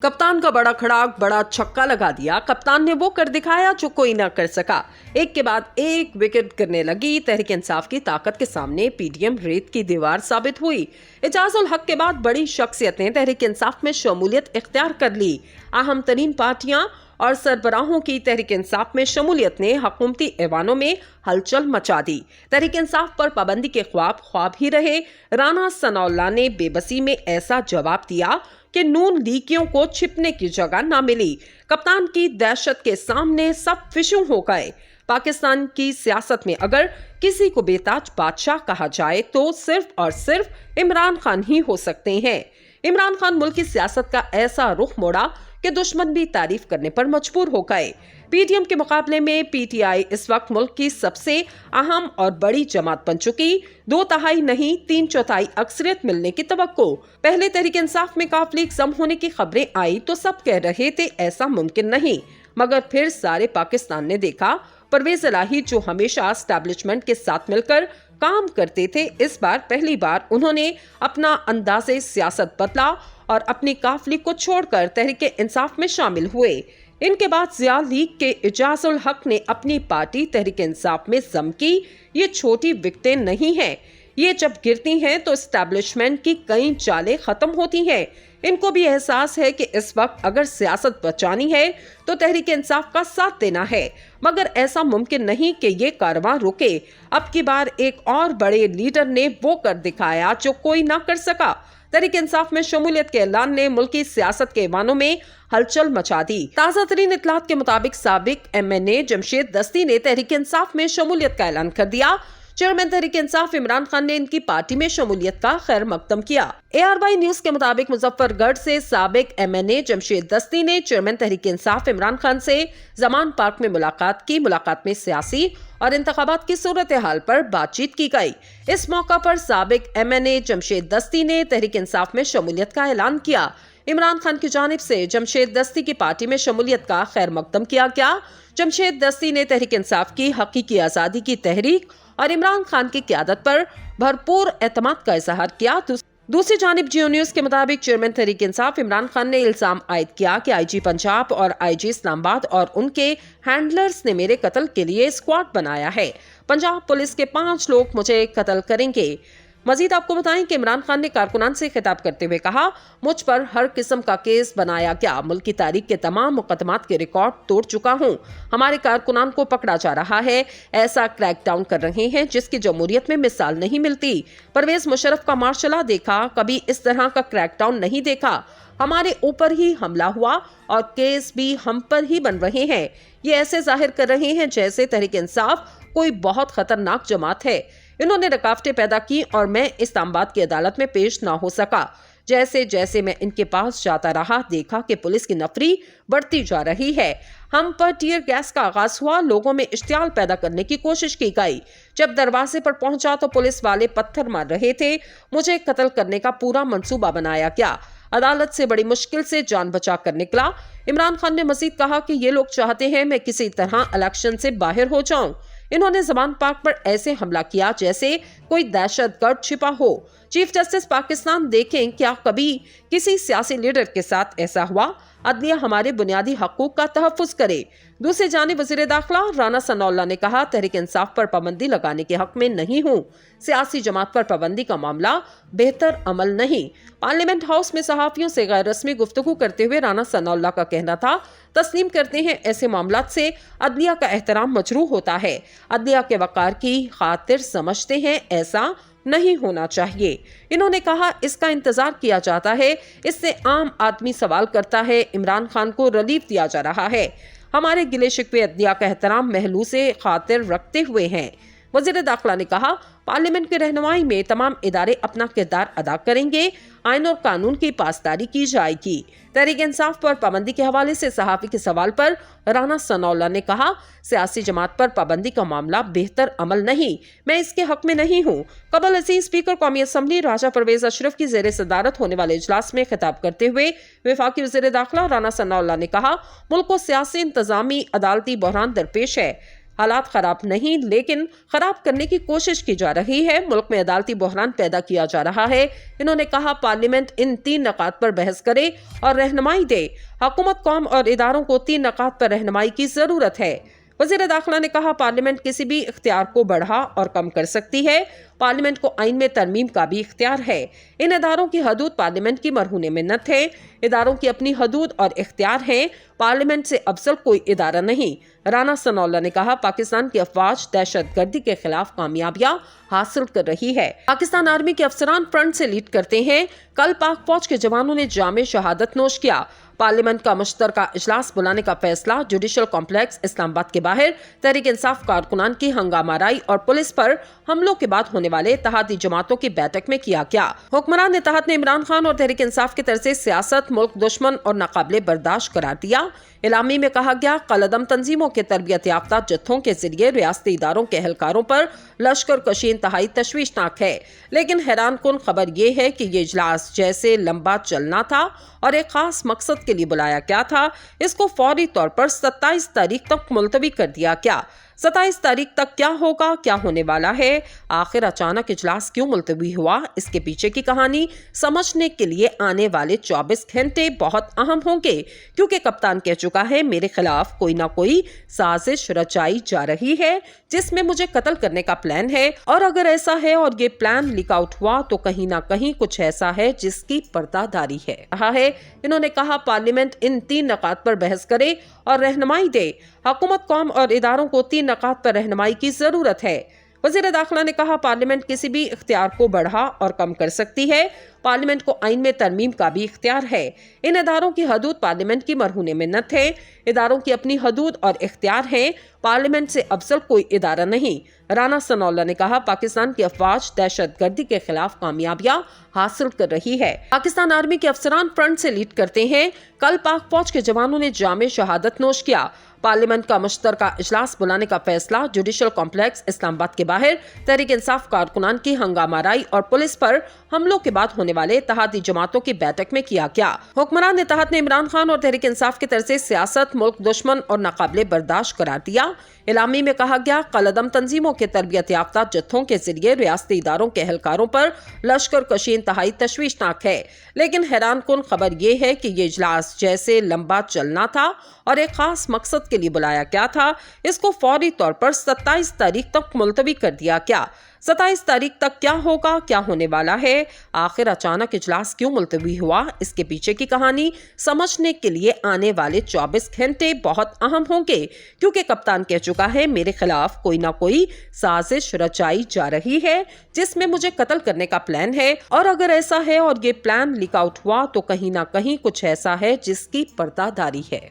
कप्तान का बड़ा खड़ाक, बड़ा छक्का लगा दिया। कप्तान ने वो कर दिखाया जो कोई ना कर सका। एक के बाद एक विकेट गिरने लगी। तहरीक इंसाफ की ताकत के सामने पीडीएम रेत की दीवार साबित हुई। एजाज उल हक के बाद बड़ी शख्सियत ने तहरीक इंसाफ में शमूलियत इख्तियार कर ली। अहम तरीन पार्टियां और सरबराहों की तहरीक इंसाफ में शमूलियत ने हुकूमती ऐवानों में हलचल मचा दी। तहरीक इंसाफ पर पाबंदी के ख्वाब ही रहे। राना सनाउल्लाह ने बेबसी में ऐसा जवाब दिया कि नून लीगियों को छिपने की जगह ना मिली। कप्तान की दहशत के सामने सब फिशू हो गए। पाकिस्तान की सियासत में अगर किसी को बेताज बादशाह कहा जाए तो सिर्फ और सिर्फ इमरान खान ही हो सकते हैं। इमरान खान मुल्क की सियासत का ऐसा रुख मोड़ा कि दुश्मन भी तारीफ करने पर मजबूर हो गए। पीडीएम के मुकाबले में पीटीआई इस वक्त मुल्क की सबसे अहम और बड़ी जमात बन चुकी। 2/3 नहीं 3/4 अक्सरियत मिलने की तवक्को। पहले तहरीक इंसाफ में काफिले जम होने की खबरें आई तो सब कह रहे थे ऐसा मुमकिन नहीं, मगर फिर सारे पाकिस्तान ने देखा परवेज इलाही जो हमेशा एस्टैब्लिशमेंट के साथ मिलकर काम करते थे, इस बार पहली बार उन्होंने अपना अंदाज़े सियासत बदला और अपनी काफिले को छोड़कर तहरीक इंसाफ में शामिल हुए। इनके बाद जिया लीग के एजाज उल हक ने अपनी पार्टी तहरीक इंसाफ में जम की। ये छोटी विकेटें नहीं हैं, ये जब गिरती हैं तो एस्टैब्लिशमेंट की कई चालें खत्म होती हैं। इनको भी एहसास है कि इस वक्त अगर सियासत बचानी है तो तहरीक इंसाफ का साथ देना है, मगर ऐसा मुमकिन नहीं कि ये कारवां रुके। अब की बार एक और बड़े लीडर ने वो कर दिखाया जो कोई ना कर सका। तहरीक इंसाफ में शमूलियत के ऐलान ने मुल्की सियासत के ऐवानों में हलचल मचा दी। ताज़ा तरीन इत्तलात के मुताबिक साबिक MNA जमशेद दस्ती ने तहरीक इंसाफ में शमूलियत का ऐलान कर दिया। चेयरमैन तहरीक इंसाफ इमरान खान ने इनकी पार्टी में शमूलियत का खैर मकदम किया। ARY न्यूज के मुताबिक मुजफ्फरगढ़ से साबिक MNA जमशेद दस्ती ने चेयरमैन तहरीक इंसाफ इमरान खान से जमान पार्क में मुलाकात की। मुलाकात में सियासी और इंतखाबात की सूरत हाल पर बातचीत की गई। इस मौका पर साबिक MNA जमशेद दस्ती ने तहरीक इंसाफ में शमूलियत का ऐलान किया। इमरान खान की जानिब से जमशेद दस्ती की पार्टी में शमूलियत का खैर मकदम किया गया। जमशेद दस्ती ने तहरीक इंसाफ की हकीकी आज़ादी की तहरीक और इमरान खान की क़यादत पर भरपूर एतमाद का इजहार किया। दूसरी जानिब जियो न्यूज के मुताबिक चेयरमैन तहरीक इंसाफ इमरान खान ने इल्जाम आयद किया कि IG पंजाब और IG इस्लामाबाद और उनके हैंडलर्स ने मेरे कत्ल के लिए स्क्वाड बनाया है। पंजाब पुलिस के 5 लोग मुझे कत्ल करेंगे। मजीद आपको बताएं कि इमरान खान ने कारकुनान से खिताब करते हुए कहा, मुझ पर हर किस्म का केस बनाया गया। मुल्क की तारीख के तमाम मुकदमात के रिकॉर्ड तोड़ चुका हूं। हमारे कारकुनान को पकड़ा जा रहा है। ऐसा क्रैकडाउन कर रहे हैं जिसकी जमहूरियत में मिसाल नहीं मिलती। परवेज मुशर्रफ का मार्शल देखा, कभी इस तरह का क्रैकडाउन नहीं देखा। हमारे ऊपर ही हमला हुआ और केस भी हम पर ही बन रहे हैं। ये ऐसे जाहिर कर रहे हैं जैसे तहरीक इंसाफ कोई बहुत खतरनाक जमात है। इन्होंने रुकावटें पैदा की और मैं इस्लामाबाद की अदालत में पेश ना हो सका। जैसे जैसे मैं इनके पास जाता रहा, देखा कि पुलिस की नफरी बढ़ती जा रही है। हम पर टीयर गैस का आगाज हुआ। लोगों में इश्तियाल पैदा करने की कोशिश की गई। जब दरवाजे पर पहुंचा तो पुलिस वाले पत्थर मार रहे थे। मुझे कत्ल करने का पूरा मंसूबा बनाया गया। अदालत से बड़ी मुश्किल से जान बचा कर निकला। इमरान खान ने मजीद कहा कि ये लोग चाहते हैं मैं किसी तरह इलेक्शन से बाहर हो जाऊं। इन्होंने जमान पार्क पर ऐसे हमला किया जैसे कोई दहशतगर्द छिपा हो। चीफ जस्टिस पाकिस्तान देखें क्या कभी किसी सियासी लीडर के साथ ऐसा हुआ। अदलिया हमारे बुनियादी हकूक का तहफ्फुज करे। दूसरी जानिब वज़ीर दाखिला राना सनाउल्लाह ने कहा, तहरीक इंसाफ पर पाबंदी लगाने के हक में नहीं हूँ। सियासी जमात पर पाबंदी का मामला बेहतर अमल नहीं। पार्लियामेंट हाउस में सहाफियों से गैर रस्मी गुफ्तगू करते हुए राना सनाउल्लाह का कहना था, तस्लीम करते हैं ऐसे मामलात से अदलिया का एहतराम मजरूह होता है। अदलिया के वक़ार की खातिर समझते हैं ऐसा नहीं होना चाहिए। इन्होंने कहा इसका इंतजार किया जाता है, इससे आम आदमी सवाल करता है। इमरान खान को रिलीफ दिया जा रहा है। हमारे गिले शिकवे अदलिया का एहतराम महलूसे खातिर रखते हुए हैं। वज़ीर दाखिला ने कहा, पार्लियामेंट की रहनुमाई में तमाम इदारे अपना किरदार अदा करेंगे। आइन और कानून की पासदारी की जाएगी। तहरीक इंसाफ पर पाबंदी के हवाले से सहाफ़ी के सवाल पर राना सनाउल्लाह ने कहा, सियासी जमात पर पाबंदी का मामला बेहतर अमल नहीं। मैं इसके हक में नहीं हूँ। कबल अजीज स्पीकर कौमी असम्बली राजा परवेज अशरफ की ज़ेर सदारत होने वाले इजलास में खिताब करते हुए वफाकी वज़ीर दाखिला राना सनाउल्लाह ने कहा, मुल्क को सियासी, इंतजामी, अदालती बहरान दरपेश है। हालात खराब नहीं लेकिन खराब करने की कोशिश की जा रही है। मुल्क में अदालती बहरान पैदा किया जा रहा है। इन्होंने कहा पार्लियामेंट इन 3 नकात पर बहस करे और रहनुमाई दे। हुकूमत, कौम और इदारों को 3 नकात पर रहनुमाई की जरूरत है। वज़ीर दाखिला ने कहा पार्लियामेंट किसी भी इख्तियार को बढ़ा और कम कर सकती है। पार्लियामेंट को आइन में तरमीम का भी इख्तियार है। इन इदारों की हदूद पार्लियामेंट की मरहून मिन्नत है। इदारों की अपनी हदूद और इख्तियार हैं। पार्लियामेंट से अफजल कोई इदारा नहीं। राना सनाउल्लाह ने कहा पाकिस्तान की अफवाज दहशतगर्दी के खिलाफ कामयाबियां हासिल कर रही है। पाकिस्तान आर्मी के अफसरान फ्रंट से लीड करते हैं। कल पाक फौज के जवानों ने जामे शहादत नोश किया। पार्लियामेंट का मुश्तरका इजलास बुलाने का फैसला जुडिशल कॉम्प्लेक्स इस्लामाबाद के बाहर तहरीक इंसाफ कारकुनान की हंगामाराई और पुलिस पर हमलों के बाद होने वाले इत्तेहादी जमातों की बैठक में किया गया। हुक्मरान इत्तेहाद ने इमरान खान और तहरीक इंसाफ की तरफ से सियासत मुल्क दुश्मन और नाकाबिले बर्दाश्त करार दिया। इलामी में कहा गया कलअदम तंजीमों के तरबियत याफ्ता जत्थों के जरिए रियासती इदारों के एहलकारों पर लश्कर कशी इंतहाई तशवीशनाक है। लेकिन हैरान कुन खबर ये है कि ये इजलास जैसे लंबा चलना था और एक खास मकसद के लिए बुलाया गया था, इसको फौरी तौर पर 27 तारीख तक मुलतवी कर दिया गया। 27 तारीख तक क्या होगा, क्या होने वाला है, आखिर अचानक इजलास क्यों मुलतवी हुआ, इसके पीछे की कहानी समझने के लिए आने वाले 24 घंटे बहुत अहम होंगे, क्योंकि कप्तान कह चुका है मेरे खिलाफ कोई ना कोई साजिश रचाई जा रही है जिसमें मुझे कत्ल करने का प्लान है। और अगर ऐसा है और ये प्लान लीक आउट हुआ तो कहीं ना कहीं कुछ ऐसा है जिसकी पर्दादारी है। इन्होंने कहा पार्लियामेंट इन 3 नकात पर बहस करे और रहनुमाई दे। हुकूमत, कौम और इदारों को 3 नकात पर रहनुमाई की जरूरत है। वज़ीर दाखिला ने कहा पार्लियामेंट किसी भी इख्तियार को बढ़ा और कम कर सकती है। पार्लियामेंट को आइन में तरमीम का भी इख्तियार है। इन इदारों की हदूद पार्लियामेंट की मरहून मिन्नत है। इदारों की अपनी हदूद और इख्तियार हैं। पार्लियामेंट से अफजल कोई इदारा नहीं। राना सनाउल्लाह ने कहा पाकिस्तान की अफवाज दहशतगर्दी के खिलाफ कामयाबियां हासिल कर रही है। पाकिस्तान आर्मी के अफसरान फ्रंट से लीड करते हैं। कल पाक फौज के जवानों ने जामे शहादत नोश किया। पार्लियामेंट का मुश्तरका इजलास बुलाने का फैसला जुडिशल कॉम्प्लेक्स इस्लामाबाद के बाहर तहरीक इंसाफ कारकुनान की हंगामाराई और पुलिस पर हमलों के बाद होने वाले इत्तेहादी जमातों की बैठक में किया गया। हुक्मरान इत्तेहाद ने इमरान खान और तहरीक इंसाफ की तरफ से सियासत मुल्क दुश्मन और नाकाबिले बर्दाश्त करार दिया। इलामी में कहा गया कलअदम तंजीमों के तरबियत याफ्ता जत्थों के जरिए रियासती इदारों के एहलकारों पर लश्कर कशी इंतहाई तशवीशनाक है। लेकिन हैरान कुन खबर ये है कि ये इजलास जैसे लंबा चलना था और एक खास मकसद के लिए बुलाया गया था, इसको फौरी तौर पर 27 तारीख तक मुलतवी कर दिया गया। 27 तारीख तक क्या होगा, क्या होने वाला है, आखिर अचानक इजलास क्यों मुलतवी हुआ, इसके पीछे की कहानी समझने के लिए आने वाले 24 घंटे बहुत अहम होंगे, क्योंकि कप्तान कह चुका है मेरे खिलाफ कोई ना कोई साजिश रचाई जा रही है जिसमें मुझे कत्ल करने का प्लान है। और अगर ऐसा है और ये प्लान लीक आउट हुआ तो कहीं ना कहीं कुछ ऐसा है जिसकी पर्दादारी है।